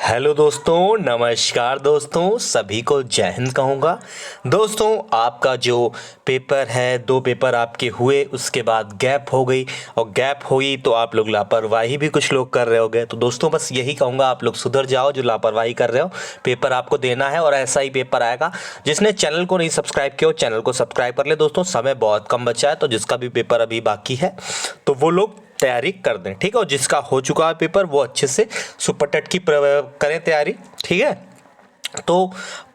Hello दोस्तों, नमस्कार दोस्तों, सभी को जय हिंद कहूँगा। दोस्तों, आपका जो पेपर है, 2 पेपर आपके हुए, उसके बाद गैप हो गई और गैप हुई तो आप लोग लापरवाही भी कुछ लोग कर रहे होगे। तो दोस्तों बस यही कहूँगा, आप लोग सुधर जाओ जो लापरवाही कर रहे हो। पेपर आपको देना है और ऐसा ही पेपर आएगा। जिसने चैनल को नहीं सब्सक्राइब किया हो, चैनल को सब्सक्राइब कर ले दोस्तों। समय बहुत कम बचा है, तो जिसका भी पेपर अभी बाकी है तो वो लोग तैयारी कर दें, ठीक है। और जिसका हो चुका है पेपर वो अच्छे से सुपर टेट की करें तैयारी, ठीक है। तो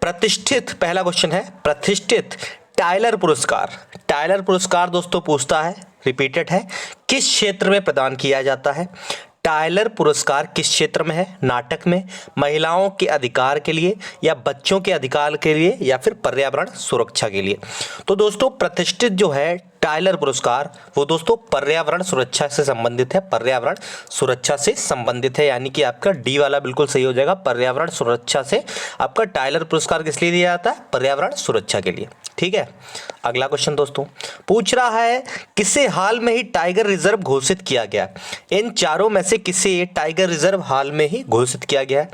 प्रतिष्ठित, पहला क्वेश्चन है, प्रतिष्ठित टाइलर पुरस्कार। टाइलर पुरस्कार दोस्तों पूछता है, रिपीटेड है, किस क्षेत्र में प्रदान किया जाता है। टाइलर पुरस्कार किस क्षेत्र में है? नाटक में, महिलाओं के अधिकार के लिए, या बच्चों के अधिकार के लिए, या फिर पर्यावरण सुरक्षा के लिए। तो दोस्तों प्रतिष्ठित जो है टाइलर पुरस्कार वो दोस्तों पर्यावरण सुरक्षा से संबंधित है। पर्यावरण सुरक्षा से संबंधित है, यानी कि आपका डी वाला बिल्कुल सही हो जाएगा। पर्यावरण सुरक्षा से आपका टाइलर पुरस्कार किस लिए दिया जाता है? पर्यावरण सुरक्षा के लिए, ठीक है। अगला क्वेश्चन दोस्तों पूछ रहा है, किसे हाल में ही टाइगर रिजर्व घोषित किया गया? इन चारों में से किसे टाइगर रिजर्व हाल में ही घोषित किया गया है?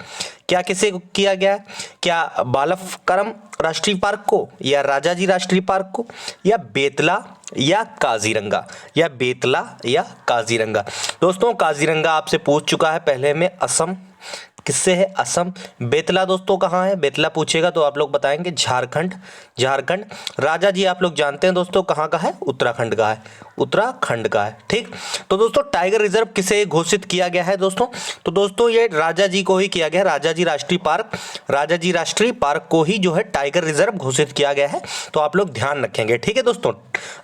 क्या किसे किया गया है? क्या बालफक्रम राष्ट्रीय पार्क को, या राजाजी राष्ट्रीय पार्क को, या बेतला, या काजीरंगा, या बेतला या काजीरंगा। दोस्तों काजीरंगा आपसे पूछ चुका है पहले में, असम किससे है? असम। बेतला दोस्तों कहाँ है? बेतला पूछेगा तो आप लोग बताएंगे झारखंड। झारखंड। राजा जी आप लोग जानते हैं दोस्तों कहाँ का है? उत्तराखंड का है। उत्तराखंड का है, ठीक। तो दोस्तों टाइगर रिजर्व किसे घोषित किया गया है दोस्तों? तो दोस्तों ये राजा जी को ही किया गया, राजा जी राष्ट्रीय पार्क। राजा जी राष्ट्रीय पार्क को ही जो है टाइगर रिजर्व घोषित किया गया है। तो आप लोग ध्यान रखेंगे, ठीक है दोस्तों।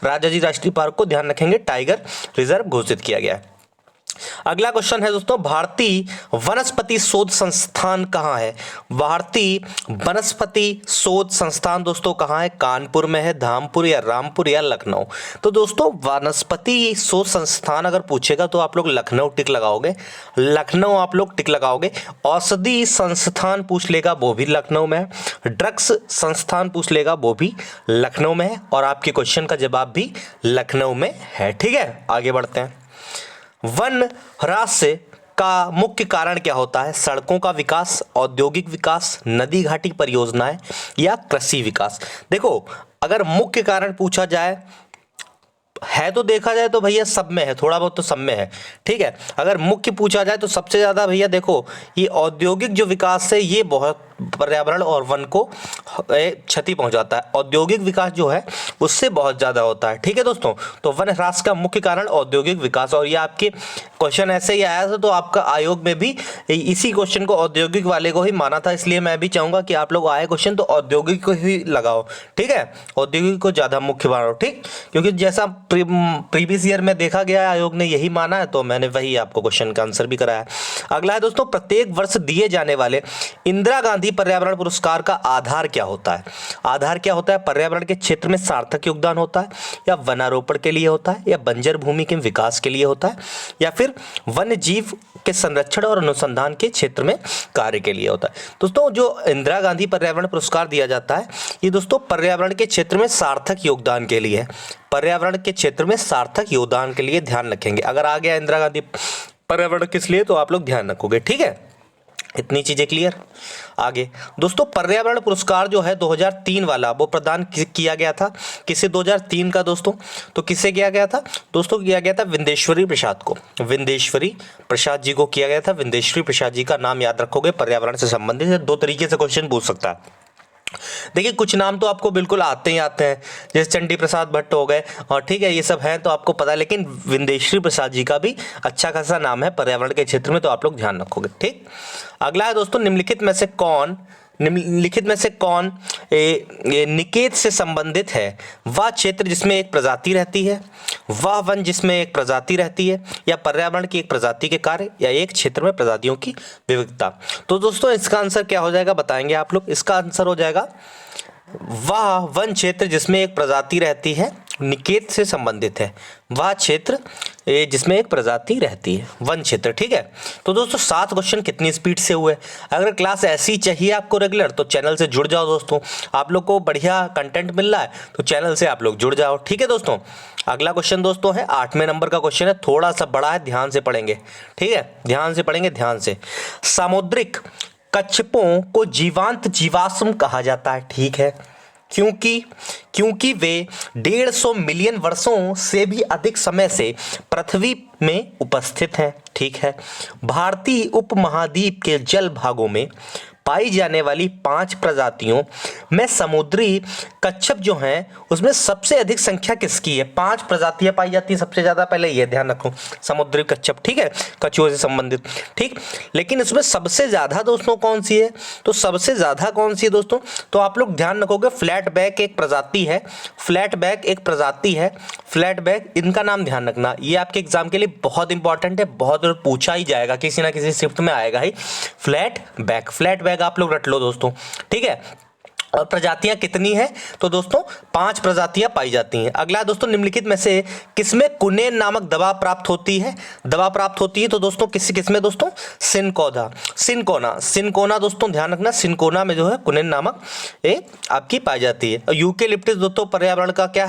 राजा जी राष्ट्रीय पार्क को ध्यान रखेंगे, टाइगर रिजर्व घोषित किया गया है। अगला क्वेश्चन है दोस्तों, भारतीय वनस्पति शोध संस्थान कहाँ है? भारतीय वनस्पति शोध संस्थान दोस्तों कहाँ है? कानपुर में है, धामपुर, या रामपुर, या लखनऊ। तो दोस्तों वनस्पति शोध संस्थान अगर पूछेगा तो आप लोग लखनऊ टिक लगाओगे, लखनऊ आप लोग टिक लगाओगे। औषधि संस्थान पूछ लेगा, वो भी लखनऊ में है। ड्रग्स संस्थान पूछ लेगा, वो भी लखनऊ में है। और आपके क्वेश्चन का जवाब भी लखनऊ में है, ठीक है। आगे बढ़ते हैं। वन ह्रास का मुख्य कारण क्या होता है? सड़कों का विकास, औद्योगिक विकास, नदी घाटी परियोजनाएं, या कृषि विकास। देखो अगर मुख्य कारण पूछा जाए है तो देखा जाए तो भैया सब में है, थोड़ा बहुत तो सब में है, ठीक है। अगर मुख्य पूछा जाए तो सबसे ज्यादा भैया देखो ये औद्योगिक जो विकास है ये बहुत पर्यावरण और वन को क्षति पहुंचाता है। औद्योगिक विकास जो है उससे बहुत ज्यादा होता है, ठीक है दोस्तों। तो वन ह्रास का मुख्य कारण औद्योगिक विकास। और ये आपके क्वेश्चन ऐसे ही आया था तो आपका आयोग में भी इसी क्वेश्चन को, औद्योगिक वाले को ही माना था। इसलिए मैं भी चाहूंगा कि आप लोग आए क्वेश्चन तो औद्योगिक को ही लगाओ, ठीक है। औद्योगिक को ज्यादा मुख्य मानो, ठीक। क्योंकि जैसा प्रीवियस ईयर में देखा गया है आयोग ने यही माना है, तो मैंने वही आपको क्वेश्चन का आंसर भी कराया। अगला है दोस्तों, प्रत्येक वर्ष दिए जाने वाले इंदिरा गांधी पर्यावरण पुरस्कार का आधार क्या होता है? आधार क्या होता है? पर्यावरण के क्षेत्र में सार्थक योगदान होता है, या वनारोपण के लिए होता है, या बंजर भूमि के विकास के लिए होता है, या फिर वन्य जीव के संरक्षण और अनुसंधान के क्षेत्र में कार्य के लिए होता है। दोस्तों जो इंदिरा गांधी पर्यावरण पुरस्कार दिया जाता है ये दोस्तों पर्यावरण के क्षेत्र में सार्थक योगदान के लिए है। पर्यावरण के क्षेत्र में सार्थक योगदान के लिए ध्यान रखेंगे। अगर आ गया इंदिरा गांधी पर्यावरण किस लिए तो आप लोग ध्यान रखोगे, ठीक है। इतनी चीजें क्लियर। आगे दोस्तों पर्यावरण पुरस्कार जो है 2003 वाला वो प्रदान किया गया था किसे? 2003 का दोस्तों तो किसे किया गया था दोस्तों? किया गया था विंदेश्वरी प्रसाद को। विंदेश्वरी प्रसाद जी को किया गया था। विंदेश्वरी प्रसाद जी का नाम याद रखोगे, पर्यावरण से संबंधित है। 2 तरीके से क्वेश्चन पूछ सकता है। देखिए कुछ नाम तो आपको बिल्कुल आते ही आते हैं, जैसे चंडी प्रसाद भट्ट हो गए, और ठीक है ये सब हैं तो आपको पता है। लेकिन विंदेश्वरी प्रसाद जी का भी अच्छा खासा नाम है पर्यावरण के क्षेत्र में, तो आप लोग ध्यान रखोगे, ठीक। अगला है दोस्तों, निम्नलिखित में से कौन निकेत से संबंधित है? वह क्षेत्र जिसमें एक प्रजाति रहती है, वह वन जिसमें एक प्रजाति रहती है, या पर्यावरण की एक प्रजाति के कार्य, या एक क्षेत्र में प्रजातियों की विविधता। तो दोस्तों इसका आंसर क्या हो जाएगा बताएंगे आप लोग? इसका आंसर हो जाएगा वह वन क्षेत्र जिसमें एक प्रजाति रहती है, निकेत से संबंधित है। वह क्षेत्र जिसमें एक प्रजाति रहती है, वन क्षेत्र, ठीक है। तो दोस्तों 7 क्वेश्चन कितनी स्पीड से हुए? अगर क्लास ऐसी चाहिए आपको रेगुलर तो चैनल से जुड़ जाओ दोस्तों। आप लोग को बढ़िया कंटेंट मिल रहा है तो चैनल से आप लोग जुड़ जाओ, ठीक है दोस्तों। अगला क्वेश्चन दोस्तों है 8वें नंबर का क्वेश्चन है, थोड़ा सा बड़ा है, ध्यान से पढ़ेंगे, ठीक है। ध्यान से पढ़ेंगे, ध्यान से। सामुद्रिक कच्छपों को जीवांत जीवाश्म कहा जाता है, ठीक है, क्योंकि वे 150 मिलियन वर्षों से भी अधिक समय से पृथ्वी में उपस्थित हैं, ठीक है। भारतीय उपमहाद्वीप के जल भागों में पाई जाने वाली 5 प्रजातियों में समुद्री कच्छप जो हैं उसमें सबसे अधिक संख्या किसकी है? 5 प्रजातियां पाई जाती है सबसे ज्यादा, पहले ये ध्यान रखो, समुद्री कच्छप, ठीक है, कछुओं से संबंधित, ठीक। लेकिन इसमें सबसे ज्यादा दोस्तों कौन सी है? तो सबसे ज्यादा कौन सी है दोस्तों? तो आप लोग ध्यान रखोगे, फ्लैट बैक एक प्रजाति है, फ्लैट बैक एक प्रजाति है, फ्लैट बैक, इनका नाम ध्यान रखना, ये आपके एग्जाम के लिए बहुत इंपॉर्टेंट है, बहुत पूछा ही जाएगा, किसी ना किसी शिफ्ट में आएगा ही। फ्लैट बैक, फ्लैट बैक आप लोग रट लो दोस्तों, ठीक है। और प्रजातियां कितनी है? तो दोस्तों 5 प्रजातियां पाई जाती हैं। अगला दोस्तों, निम्नलिखित में से किसमें कुनेन नामक दवा प्राप्त होती है? दवा प्राप्त होती है तो दोस्तों किसमें दोस्तों? सिनकोना दोस्तों ध्यान रखना, सिनकोना में जो है कुनेन नामक आपकी पाई जाती है। और यूकेलिप्टस दोस्तों पर्यावरण का क्या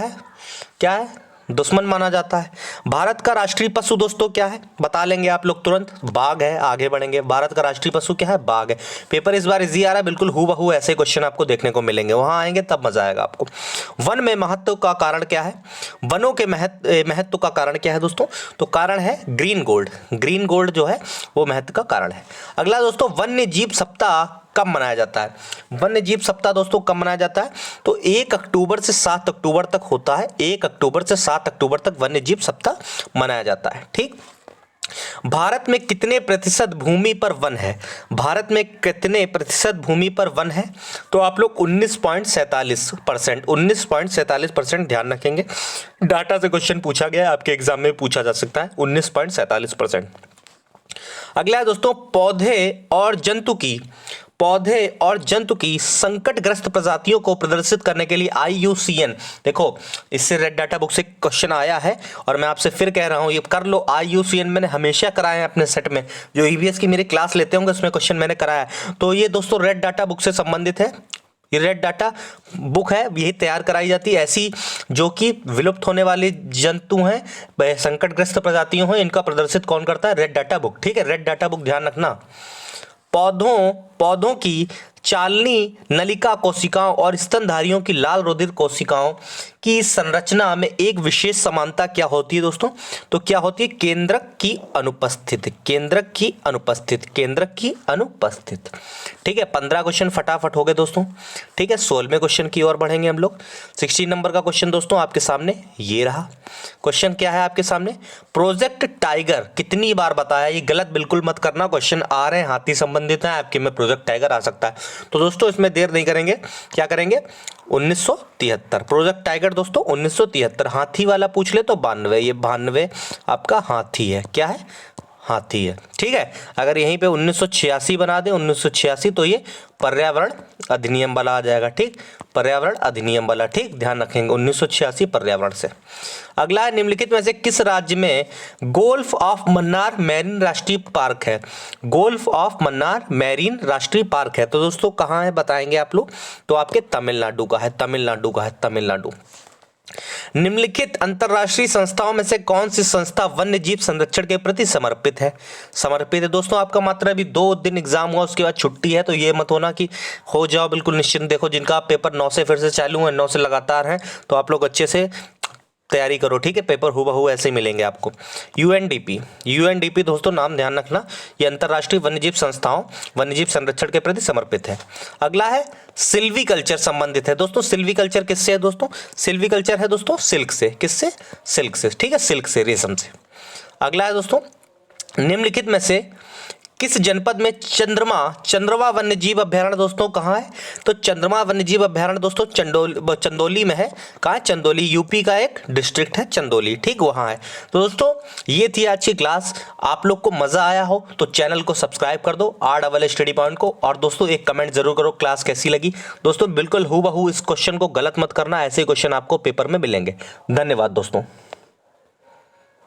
है? दुश्मन माना जाता है। भारत का राष्ट्रीय पशु दोस्तों क्या है? बता लेंगे आप लोग तुरंत, बाघ है। आगे बढ़ेंगे, भारत का राष्ट्रीय पशु क्या है? बाघ है। पेपर इस बार इजी आ रहा है, बिल्कुल हूबहू ऐसे क्वेश्चन आपको देखने को मिलेंगे, वहां आएंगे तब मजा आएगा आपको। वन में महत्व का कारण क्या है? वनों के महत्व का कारण क्या है दोस्तों? तो कारण है ग्रीन गोल्ड जो है वो महत्व का कारण है। अगला दोस्तों, वन्य जीव सप्ताह कब मनाया जाता है? वन्य जीव सप्ताह दोस्तों कब मनाया जाता है? तो 1 अक्टूबर से 7 अक्टूबर तक होता है। 1 अक्टूबर से 7 अक्टूबर तक वन्य जीव सप्ताह मनाया जाता है, ठीक। भारत में कितने प्रतिशत भूमि पर वन है? भारत में कितने प्रतिशत भूमि पर वन है? तो आप लोग 19.47%, ध्यान रखेंगे, डाटा से क्वेश्चन पूछा गया है, आपके एग्जाम में पूछा जा सकता है, 19.47%। अगला है दोस्तों, पौधे और जंतु की संकटग्रस्त प्रजातियों को प्रदर्शित करने के लिए IUCN, देखो इससे रेड डाटा बुक से क्वेश्चन आया है और मैं आपसे फिर कह रहा हूं ये कर लो। IUCN मैंने हमेशा कराया है अपने सेट में, जो EVS की मेरी क्लास लेते होंगे उसमें क्वेश्चन मैंने कराया है। तो ये दोस्तों रेड डाटा बुक से संबंधित है, ये रेड डाटा बुक है, यही तैयार कराई जाती है ऐसी जो कि विलुप्त होने वाले जंतु हैं, संकटग्रस्त प्रजातियों हैं, इनका प्रदर्शित कौन करता है? रेड डाटा बुक, ठीक है। रेड डाटा बुक ध्यान रखना। पौधों की चालनी नलिका कोशिकाओं और स्तनधारियों की लाल रुधिर कोशिकाओं की संरचना में एक विशेष समानता क्या होती है दोस्तों? तो क्या होती है? केंद्रक की अनुपस्थित, ठीक है। 15 क्वेश्चन फटाफट हो गए दोस्तों, ठीक है। 16वें क्वेश्चन की ओर बढ़ेंगे हम लोग। 16 नंबर का क्वेश्चन दोस्तों आपके सामने ये रहा। क्वेश्चन क्या है आपके सामने? प्रोजेक्ट टाइगर कितनी बार बताया? ये गलत बिल्कुल मत करना, क्वेश्चन आ रहे हैं हाथी संबंधित है आपके में, प्रोजेक्ट टाइगर आ सकता है। तो दोस्तों इसमें देर नहीं करेंगे, क्या करेंगे? 1973 प्रोजेक्ट टाइगर दोस्तों 1973। हाथी वाला पूछ ले तो 92, ये 92 आपका हाथी है, क्या है? हाथी है, ठीक है। अगर यहीं पे 1986 बना दे 1986 तो ये पर्यावरण अधिनियम वाला आ जाएगा, ठीक, पर्यावरण अधिनियम वाला, ठीक, ध्यान रखेंगे 1986 पर्यावरण से। अगला है, निम्नलिखित में से किस राज्य में गोल्फ ऑफ मन्नार मैरीन राष्ट्रीय पार्क है? गोल्फ ऑफ मन्नार मैरीन राष्ट्रीय पार्क है तो दोस्तों कहाँ है बताएंगे आप लोग? तो आपके तमिलनाडु का है, तमिलनाडु। निम्नलिखित अंतरराष्ट्रीय संस्थाओं में से कौन सी संस्था वन्य जीव संरक्षण के प्रति समर्पित है? दोस्तों आपका मात्र अभी 2 दिन एग्जाम हुआ, उसके बाद छुट्टी है, तो ये मत होना कि हो जाओ बिल्कुल निश्चिंत। देखो जिनका पेपर 9 से फिर से चालू है, 9 से लगातार है, तो आप लोग अच्छे से तैयारी करो, ठीक है। पेपर हूबहू ऐसे ही मिलेंगे आपको। यूएनडीपी दोस्तों नाम ध्यान रखना, ये अंतरराष्ट्रीय वन्यजीव संस्थाओं वन्यजीव संरक्षण के प्रति समर्पित है। अगला है सिल्वीकल्चर संबंधित है दोस्तों। सिल्वीकल्चर किससे है दोस्तों? सिल्वीकल्चर है दोस्तों सिल्क से, किससे? सिल्क से, ठीक है, सिल्क से, रेशम से। अगला है दोस्तों, निम्नलिखित में से किस जनपद में चंद्रमा वन्यजीव अभ्यारण्य दोस्तों कहाँ है? तो चंद्रमा वन्यजीव अभ्यारण्य दोस्तों चंदौली में है। कहाँ है? चंदौली, यूपी का एक डिस्ट्रिक्ट है चंदौली, ठीक, वहाँ है। तो दोस्तों ये थी आज की क्लास। आप लोग को मजा आया हो तो चैनल को सब्सक्राइब कर दो, RSS स्टडी पॉइंट को, और दोस्तों एक कमेंट जरूर करो क्लास कैसी लगी। दोस्तों बिल्कुल हूबहू इस क्वेश्चन को गलत मत करना, ऐसे क्वेश्चन आपको पेपर में मिलेंगे। धन्यवाद दोस्तों।